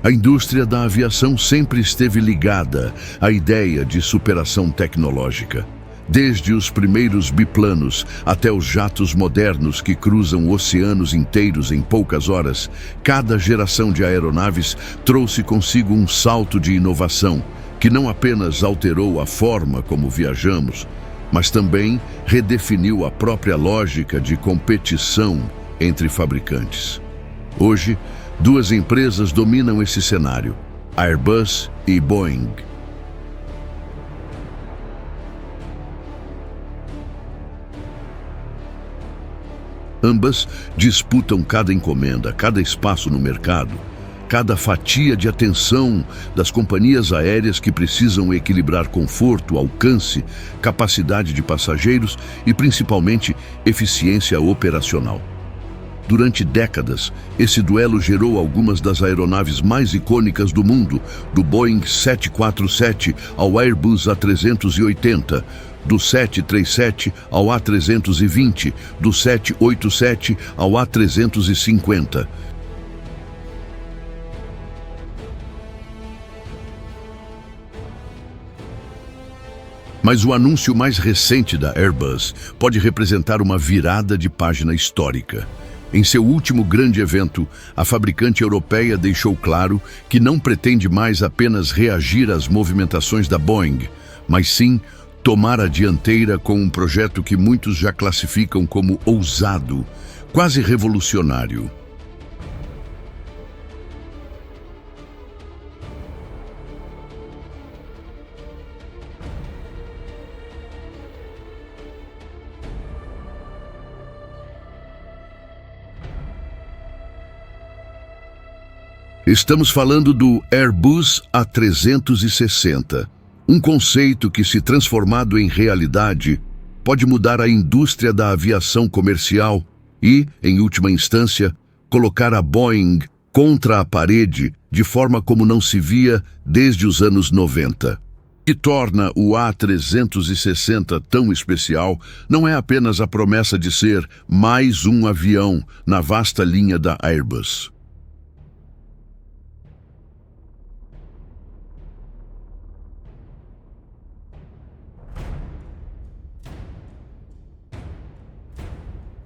A indústria da aviação sempre esteve ligada à ideia de superação tecnológica. Desde os primeiros biplanos até os jatos modernos que cruzam oceanos inteiros em poucas horas, cada geração de aeronaves trouxe consigo um salto de inovação que não apenas alterou a forma como viajamos, mas também redefiniu a própria lógica de competição entre fabricantes. Hoje, duas empresas dominam esse cenário: Airbus e Boeing. Ambas disputam cada encomenda, cada espaço no mercado, cada fatia de atenção das companhias aéreas que precisam equilibrar conforto, alcance, capacidade de passageiros e, principalmente, eficiência operacional. Durante décadas, esse duelo gerou algumas das aeronaves mais icônicas do mundo, do Boeing 747 ao Airbus A380, do 737 ao A320, do 787 ao A350. Mas o anúncio mais recente da Airbus pode representar uma virada de página histórica. Em seu último grande evento, a fabricante europeia deixou claro que não pretende mais apenas reagir às movimentações da Boeing, mas sim tomar a dianteira com um projeto que muitos já classificam como ousado, quase revolucionário. Estamos falando do Airbus A360, um conceito que, se transformado em realidade, pode mudar a indústria da aviação comercial e, em última instância, colocar a Boeing contra a parede de forma como não se via desde os anos 90. O que torna o A360 tão especial não é apenas a promessa de ser mais um avião na vasta linha da Airbus.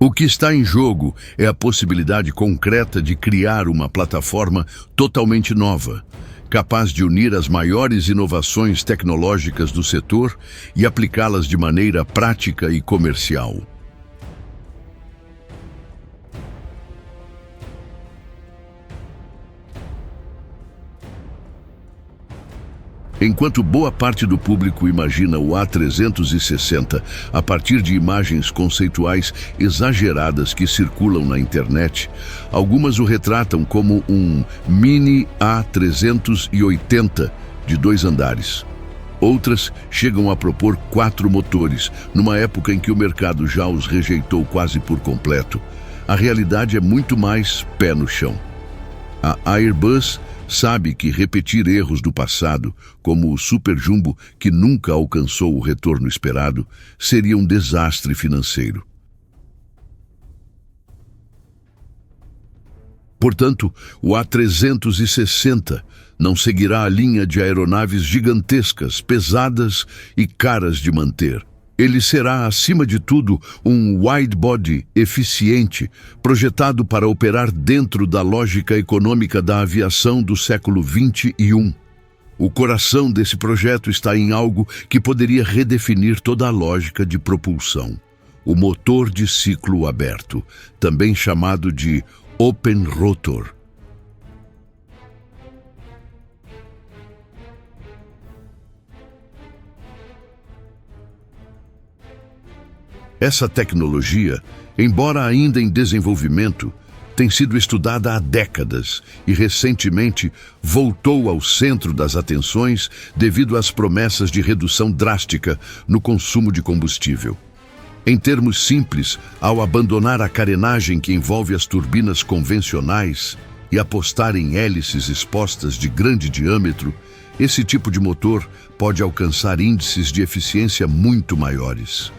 O que está em jogo é a possibilidade concreta de criar uma plataforma totalmente nova, capaz de unir as maiores inovações tecnológicas do setor e aplicá-las de maneira prática e comercial. Enquanto boa parte do público imagina o A360 a partir de imagens conceituais exageradas que circulam na internet, algumas o retratam como um mini A380 de 2 andares. Outras chegam a propor 4 motores, numa época em que o mercado já os rejeitou quase por completo. A realidade é muito mais pé no chão. A Airbus sabe que repetir erros do passado, como o Super Jumbo que nunca alcançou o retorno esperado, seria um desastre financeiro. Portanto, o A360 não seguirá a linha de aeronaves gigantescas, pesadas e caras de manter. Ele será, acima de tudo, um wide-body eficiente, projetado para operar dentro da lógica econômica da aviação do século XXI. O coração desse projeto está em algo que poderia redefinir toda a lógica de propulsão: o motor de ciclo aberto, também chamado de Open Rotor. Essa tecnologia, embora ainda em desenvolvimento, tem sido estudada há décadas e recentemente voltou ao centro das atenções devido às promessas de redução drástica no consumo de combustível. Em termos simples, ao abandonar a carenagem que envolve as turbinas convencionais e apostar em hélices expostas de grande diâmetro, esse tipo de motor pode alcançar índices de eficiência muito maiores.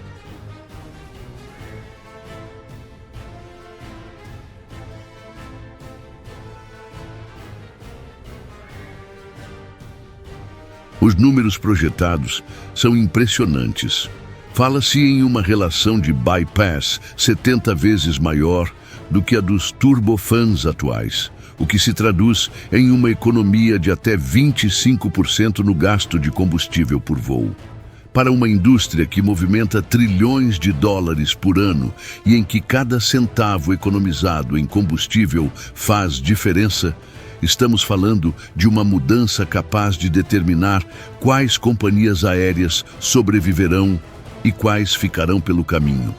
Os números projetados são impressionantes. Fala-se em uma relação de bypass 70 vezes maior do que a dos turbofans atuais, o que se traduz em uma economia de até 25% no gasto de combustível por voo. Para uma indústria que movimenta trilhões de dólares por ano e em que cada centavo economizado em combustível faz diferença, estamos falando de uma mudança capaz de determinar quais companhias aéreas sobreviverão e quais ficarão pelo caminho.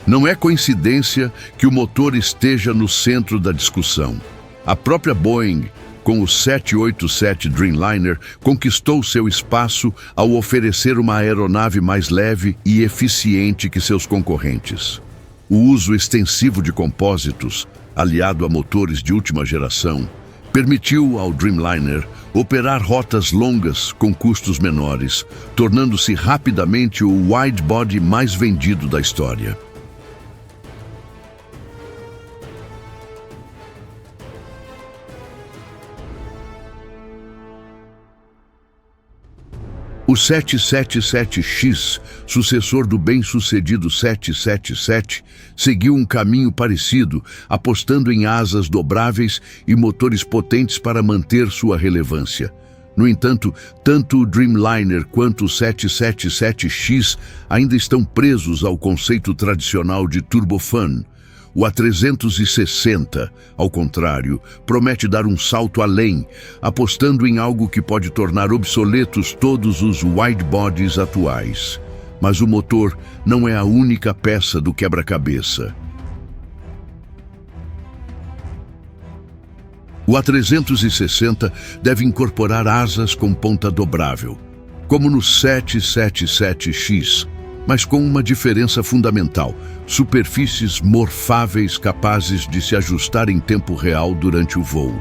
Não é coincidência que o motor esteja no centro da discussão. A própria Boeing, com o 787 Dreamliner, conquistou seu espaço ao oferecer uma aeronave mais leve e eficiente que seus concorrentes. O uso extensivo de compósitos, aliado a motores de última geração, permitiu ao Dreamliner operar rotas longas com custos menores, tornando-se rapidamente o widebody mais vendido da história. O 777X, sucessor do bem-sucedido 777, seguiu um caminho parecido, apostando em asas dobráveis e motores potentes para manter sua relevância. No entanto, tanto o Dreamliner quanto o 777X ainda estão presos ao conceito tradicional de turbofan. O A360, ao contrário, promete dar um salto além, apostando em algo que pode tornar obsoletos todos os widebodies atuais. Mas o motor não é a única peça do quebra-cabeça. O A360 deve incorporar asas com ponta dobrável, como no 777X, mas com uma diferença fundamental: superfícies morfáveis capazes de se ajustar em tempo real durante o voo.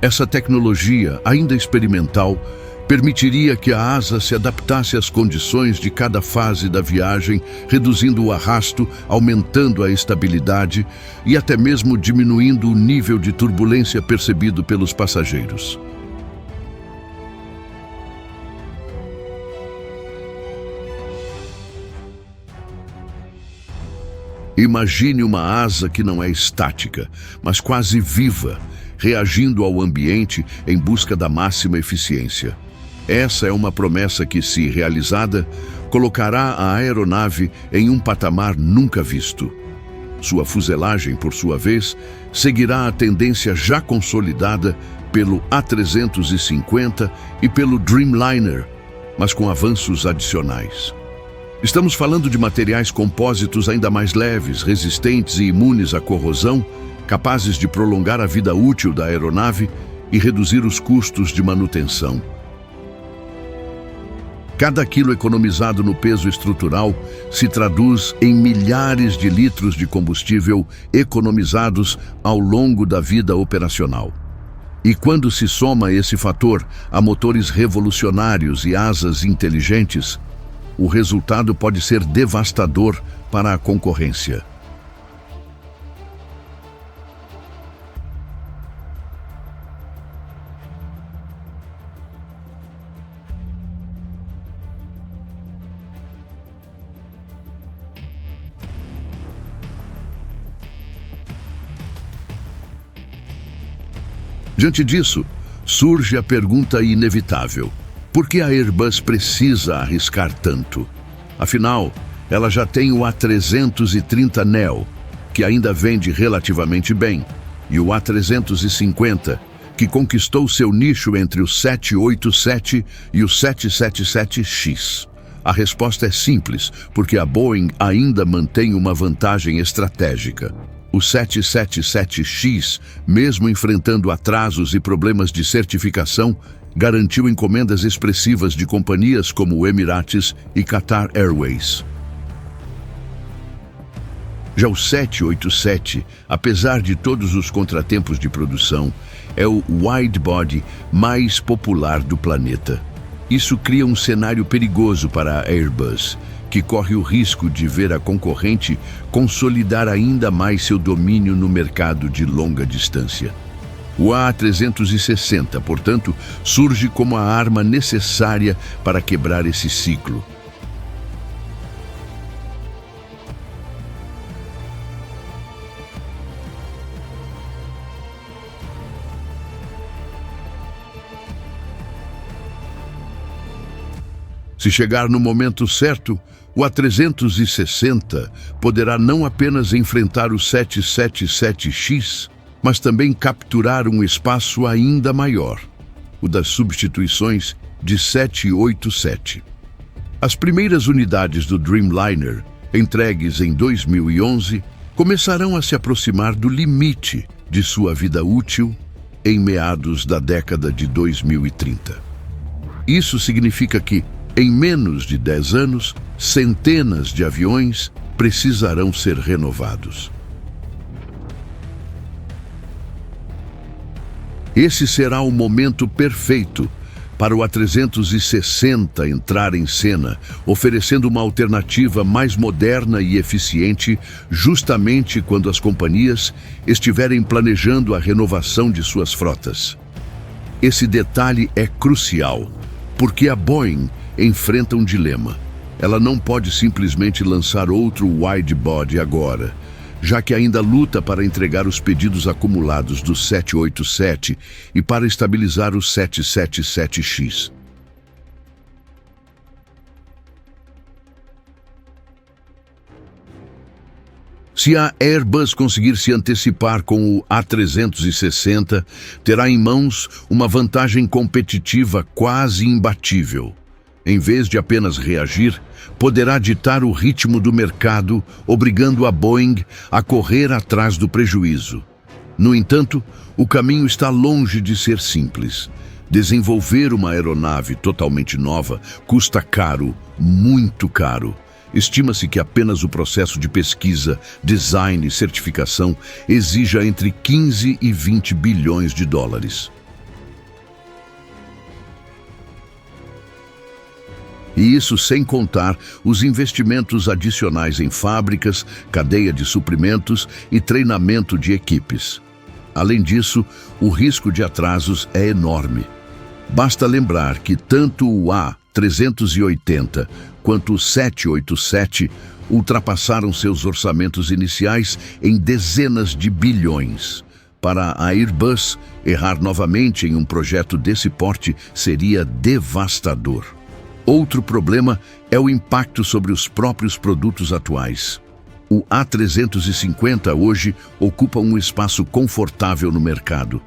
Essa tecnologia, ainda experimental, permitiria que a asa se adaptasse às condições de cada fase da viagem, reduzindo o arrasto, aumentando a estabilidade e até mesmo diminuindo o nível de turbulência percebido pelos passageiros. Imagine uma asa que não é estática, mas quase viva, reagindo ao ambiente em busca da máxima eficiência. Essa é uma promessa que, se realizada, colocará a aeronave em um patamar nunca visto. Sua fuselagem, por sua vez, seguirá a tendência já consolidada pelo A350 e pelo Dreamliner, mas com avanços adicionais. Estamos falando de materiais compósitos ainda mais leves, resistentes e imunes à corrosão, capazes de prolongar a vida útil da aeronave e reduzir os custos de manutenção. Cada quilo economizado no peso estrutural se traduz em milhares de litros de combustível economizados ao longo da vida operacional. E quando se soma esse fator a motores revolucionários e asas inteligentes, o resultado pode ser devastador para a concorrência. Diante disso, surge a pergunta inevitável: por que a Airbus precisa arriscar tanto? Afinal, ela já tem o A330neo, que ainda vende relativamente bem, e o A350, que conquistou seu nicho entre o 787 e o 777X. A resposta é simples, porque a Boeing ainda mantém uma vantagem estratégica. O 777X, mesmo enfrentando atrasos e problemas de certificação, garantiu encomendas expressivas de companhias como o Emirates e Qatar Airways. Já o 787, apesar de todos os contratempos de produção, é o widebody mais popular do planeta. Isso cria um cenário perigoso para a Airbus, que corre o risco de ver a concorrente consolidar ainda mais seu domínio no mercado de longa distância. O A360, portanto, surge como a arma necessária para quebrar esse ciclo. Se chegar no momento certo, o A360 poderá não apenas enfrentar o 777X, mas também capturar um espaço ainda maior, o das substituições de 787. As primeiras unidades do Dreamliner, entregues em 2011, começarão a se aproximar do limite de sua vida útil em meados da década de 2030. Isso significa que, em menos de 10 anos, centenas de aviões precisarão ser renovados. Esse será o momento perfeito para o A360 entrar em cena, oferecendo uma alternativa mais moderna e eficiente, justamente quando as companhias estiverem planejando a renovação de suas frotas. Esse detalhe é crucial, porque a Boeing enfrenta um dilema. Ela não pode simplesmente lançar outro widebody agora, já que ainda luta para entregar os pedidos acumulados do 787 e para estabilizar o 777X. Se a Airbus conseguir se antecipar com o A360, terá em mãos uma vantagem competitiva quase imbatível. Em vez de apenas reagir, poderá ditar o ritmo do mercado, obrigando a Boeing a correr atrás do prejuízo. No entanto, o caminho está longe de ser simples. Desenvolver uma aeronave totalmente nova custa caro, muito caro. Estima-se que apenas o processo de pesquisa, design e certificação exija entre 15 e 20 bilhões de dólares. E isso sem contar os investimentos adicionais em fábricas, cadeia de suprimentos e treinamento de equipes. Além disso, o risco de atrasos é enorme. Basta lembrar que tanto o A380 quanto o 787 ultrapassaram seus orçamentos iniciais em dezenas de bilhões. Para a Airbus, errar novamente em um projeto desse porte seria devastador. Outro problema é o impacto sobre os próprios produtos atuais. O A350 hoje ocupa um espaço confortável no mercado.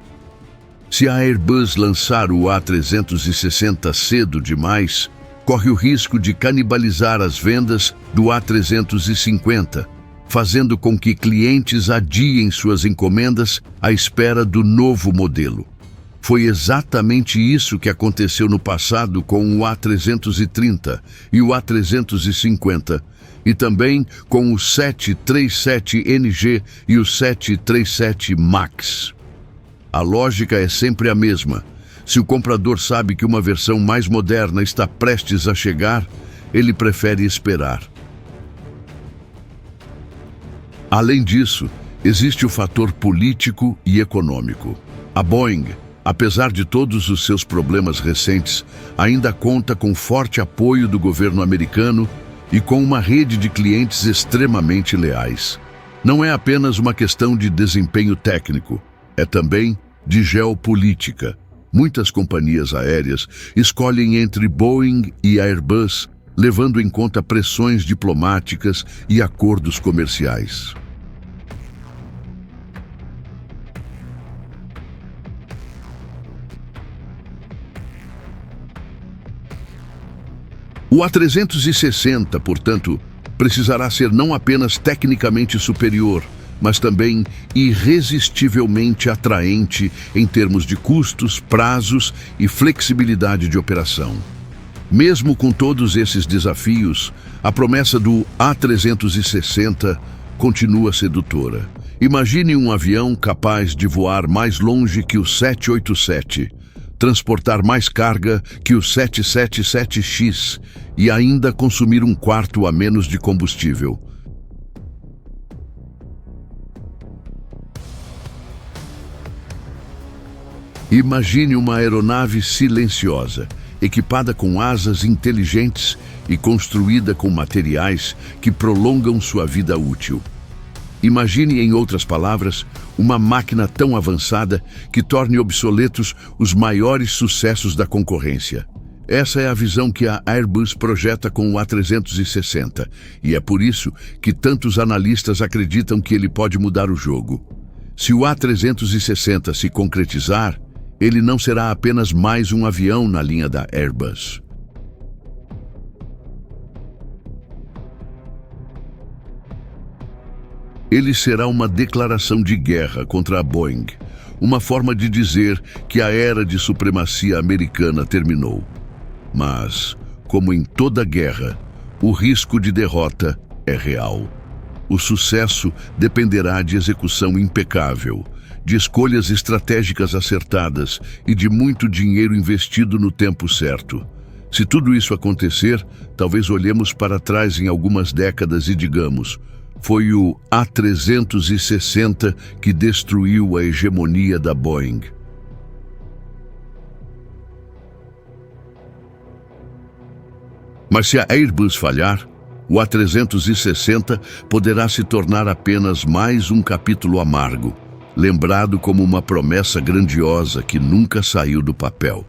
Se a Airbus lançar o A360 cedo demais, corre o risco de canibalizar as vendas do A350, fazendo com que clientes adiem suas encomendas à espera do novo modelo. Foi exatamente isso que aconteceu no passado com o A330 e o A350, e também com o 737NG e o 737 MAX. A lógica é sempre a mesma. Se o comprador sabe que uma versão mais moderna está prestes a chegar, ele prefere esperar. Além disso, existe o fator político e econômico. A Boeing, apesar de todos os seus problemas recentes, ainda conta com forte apoio do governo americano e com uma rede de clientes extremamente leais. Não é apenas uma questão de desempenho técnico, é também de geopolítica. Muitas companhias aéreas escolhem entre Boeing e Airbus, levando em conta pressões diplomáticas e acordos comerciais. O A360, portanto, precisará ser não apenas tecnicamente superior, mas também irresistivelmente atraente em termos de custos, prazos e flexibilidade de operação. Mesmo com todos esses desafios, a promessa do A360 continua sedutora. Imagine um avião capaz de voar mais longe que o 787, transportar mais carga que o 777X e ainda consumir um quarto a menos de combustível. Imagine uma aeronave silenciosa, equipada com asas inteligentes e construída com materiais que prolongam sua vida útil. Imagine, em outras palavras, uma máquina tão avançada que torne obsoletos os maiores sucessos da concorrência. Essa é a visão que a Airbus projeta com o A360, e é por isso que tantos analistas acreditam que ele pode mudar o jogo. Se o A360 se concretizar, ele não será apenas mais um avião na linha da Airbus. Ele será uma declaração de guerra contra a Boeing, uma forma de dizer que a era de supremacia americana terminou. Mas, como em toda guerra, o risco de derrota é real. O sucesso dependerá de execução impecável, de escolhas estratégicas acertadas e de muito dinheiro investido no tempo certo. Se tudo isso acontecer, talvez olhemos para trás em algumas décadas e digamos: foi o A360 que destruiu a hegemonia da Boeing. Mas se a Airbus falhar, o A360 poderá se tornar apenas mais um capítulo amargo, lembrado como uma promessa grandiosa que nunca saiu do papel.